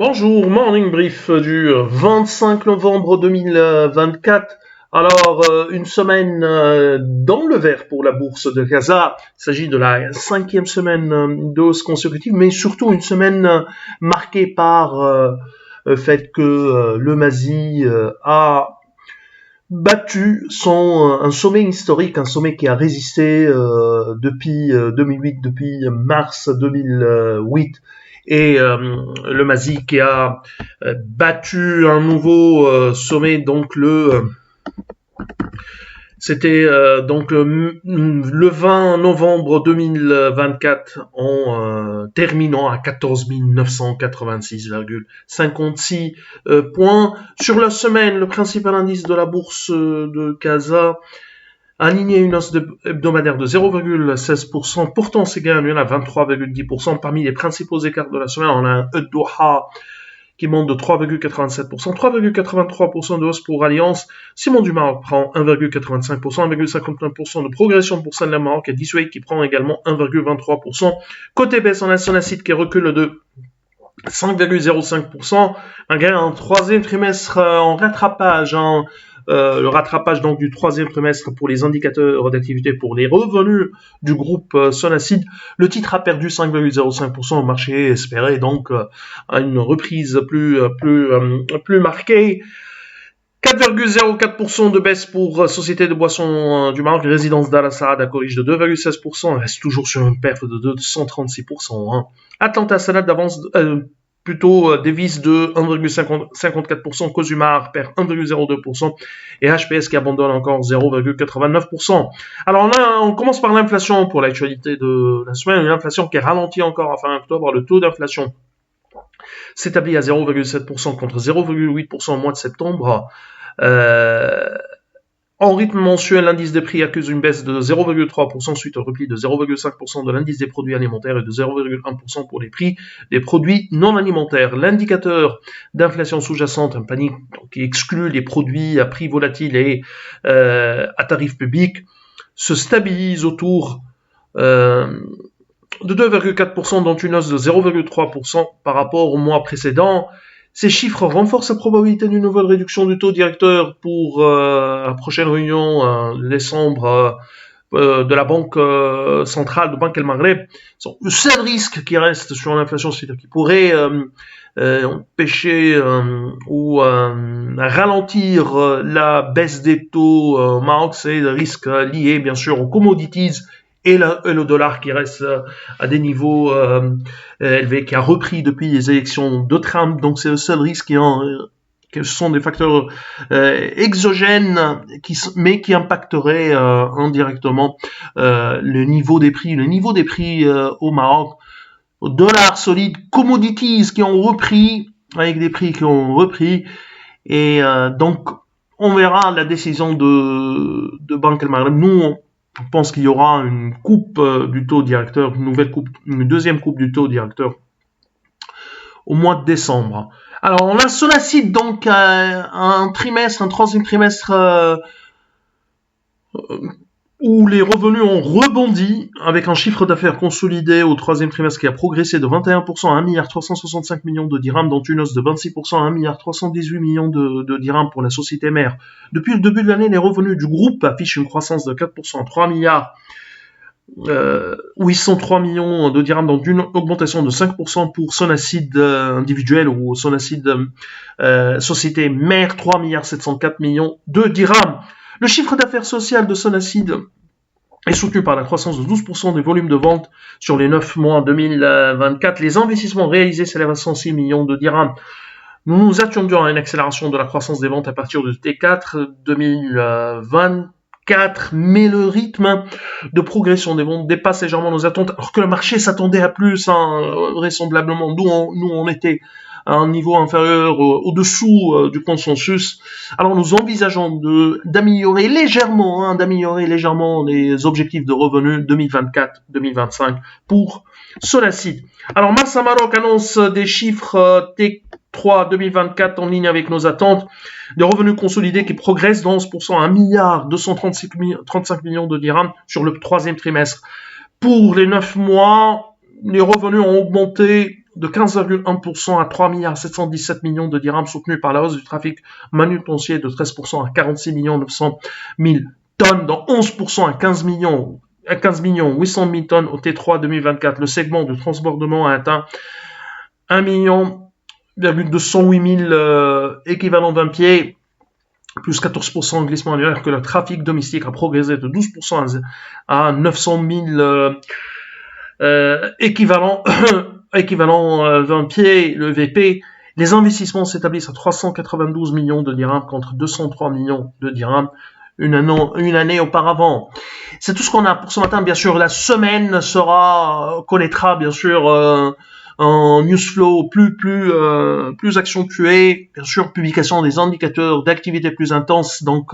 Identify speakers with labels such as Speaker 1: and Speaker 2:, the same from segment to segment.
Speaker 1: Bonjour, morning brief du 25 novembre 2024. Alors, une semaine dans le vert pour la bourse de Casa. Il s'agit de la 5e semaine de hausse consécutive, mais surtout une semaine marquée par le fait que le Masi a battu un sommet historique, un sommet qui a résisté depuis 2008, depuis mars 2008. Et le Masi qui a battu un nouveau sommet, donc c'était donc le 20 novembre 2024 en terminant à 14 986,56 points. Sur la semaine, le principal indice de la bourse de Casa a aligné une hausse hebdomadaire de 0,16%. Pourtant, ces gains annuels à 23,10%. Parmi les principaux écarts de la semaine, on a un Doha qui monte de 3,87%, 3,83% de hausse pour Alliance. Simon du Maroc prend 1,85%, 1,59% de progression pour Sanlam Maroc et Dissuade qui prend également 1,23%. Côté baisse, on a Sonacid qui recule de 5,05%, malgré un troisième trimestre en rattrapage, le rattrapage donc du troisième trimestre pour les indicateurs d'activité pour les revenus du groupe Sonacid. Le titre a perdu 5,05%, au marché espérait donc une reprise plus marquée. 4,04% de baisse pour Société de Boissons du Maroc, Résidence d'Al Saad a corrige de 2,16%, reste toujours sur une perte de 236%. Atlanta Salade d'avance dévisse de 1,54%, Cosumar perd 1,02% et HPS qui abandonne encore 0,89%. Alors là, on commence par l'inflation pour l'actualité de la semaine, une inflation qui est ralentie encore à fin octobre. Le taux d'inflation s'établit à 0,7% contre 0,8% au mois de septembre. En rythme mensuel, l'indice des prix accuse une baisse de 0,3% suite au repli de 0,5% de l'indice des produits alimentaires et de 0,1% pour les prix des produits non alimentaires. L'indicateur d'inflation sous-jacente, un panique qui exclut les produits à prix volatile et à tarif public, se stabilise autour de 2,4%, dont une hausse de 0,3% par rapport au mois précédent. Ces chiffres renforcent la probabilité d'une nouvelle réduction du taux directeur pour la prochaine réunion décembre de la Banque centrale de Banque El Maghreb. Le seul risque qui reste sur l'inflation, c'est-à-dire qui pourrait empêcher ou ralentir la baisse des taux au Maroc, c'est le risque lié bien sûr aux commodities et le dollar qui reste à des niveaux élevés, qui a repris depuis les élections de Trump. Donc c'est le seul risque que ce sont des facteurs exogènes mais qui impacteraient indirectement le niveau des prix au Maroc. Dollar solide, commodities qui ont repris, avec des prix qui ont repris, et donc on verra la décision de Banque El Maghreb. Nous, on pense qu'il y aura une coupe du taux directeur, une deuxième coupe du taux directeur au mois de décembre. Alors, on a Sonacid, donc un troisième trimestre où les revenus ont rebondi avec un chiffre d'affaires consolidé au troisième trimestre qui a progressé de 21% à 1,365 milliard de dirhams, dont une hausse de 26% à 1,318 milliard de dirhams pour la société mère. Depuis le début de l'année, les revenus du groupe affichent une croissance de 4%, à 3 milliards 803 millions de dirhams, donc une augmentation de 5% pour Sonacid individuel ou Sonacid société mère, 3 milliards 704 millions de dirhams. Le chiffre d'affaires social de Sonacid est soutenu par la croissance de 12% des volumes de vente sur les 9 mois 2024. Les investissements réalisés s'élèvent à 106 millions de dirhams. Nous attendions à une accélération de la croissance des ventes à partir de T4 2024, mais le rythme de progression des ventes dépasse légèrement nos attentes, alors que le marché s'attendait à plus, vraisemblablement. Nous, on était à un niveau inférieur au-dessous du consensus. Alors nous envisageons d'améliorer légèrement les objectifs de revenus 2024-2025 pour Sonacid. Alors Massa Maroc annonce des chiffres T3 2024 en ligne avec nos attentes, des revenus consolidés qui progressent de 11% à 1,235 milliard de dirhams sur le troisième trimestre. Pour les 9 mois, les revenus ont augmenté de 15,1% à 3,717 milliards de dirhams, soutenu par la hausse du trafic manutensier de 13% à 46 900 000 tonnes, dans 11% à 15 800 000 tonnes au T3 2024. Le segment de transbordement a atteint 1,208 000 équivalents 20 pieds, plus 14% en glissement annuel, que le trafic domestique a progressé de 12% à 900 000 équivalents 20 pieds, le VP. Les investissements s'établissent à 392 millions de dirhams contre 203 millions de dirhams une année auparavant. C'est tout ce qu'on a pour ce matin. Bien sûr, la semaine connaîtra bien sûr un news flow plus accentué. Bien sûr, publication des indicateurs d'activité plus intense. Donc,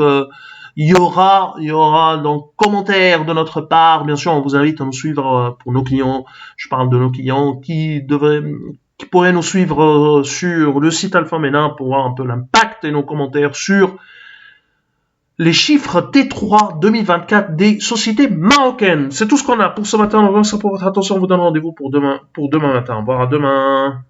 Speaker 1: il y aura donc commentaires de notre part. Bien sûr, on vous invite à nous suivre pour nos clients. Je parle de nos clients qui pourraient nous suivre sur le site Alpha MENA pour voir un peu l'impact et nos commentaires sur les chiffres T3 2024 des sociétés marocaines. C'est tout ce qu'on a pour ce matin. Merci pour votre attention. On vous donne rendez-vous pour demain matin. Au revoir, à demain.